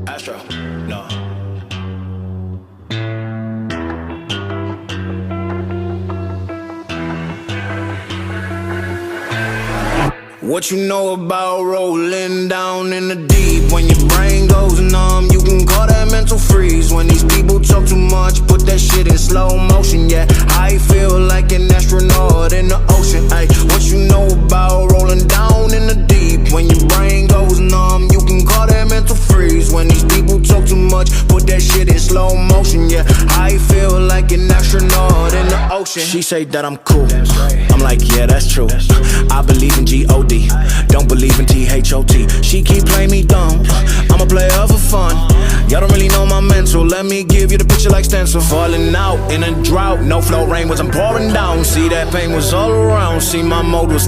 Astro, no. What you know about rolling down in the deep? When your brain goes numb, you can call that mental freeze. When these people talk too much, put that shit in slow motion. Yeah, I feel like an astronaut in the ocean. Ay, what you know about rolling down in the deep? When your brain goes numb, you can call that mental freeze. When these people talk too much, put that shit in slow motion. Yeah, I feel like an astronaut in the ocean. She say that I'm cool, I'm like, yeah, that's true. I believe in G-O-D, don't believe in T-H-O-T. She keep playing me dumb, I'm a player for fun. Y'all don't really know my mental, let me give you the picture like stencil. Falling out in a drought, no flow rain was I'm pouring down. See that pain was all around, see my mode was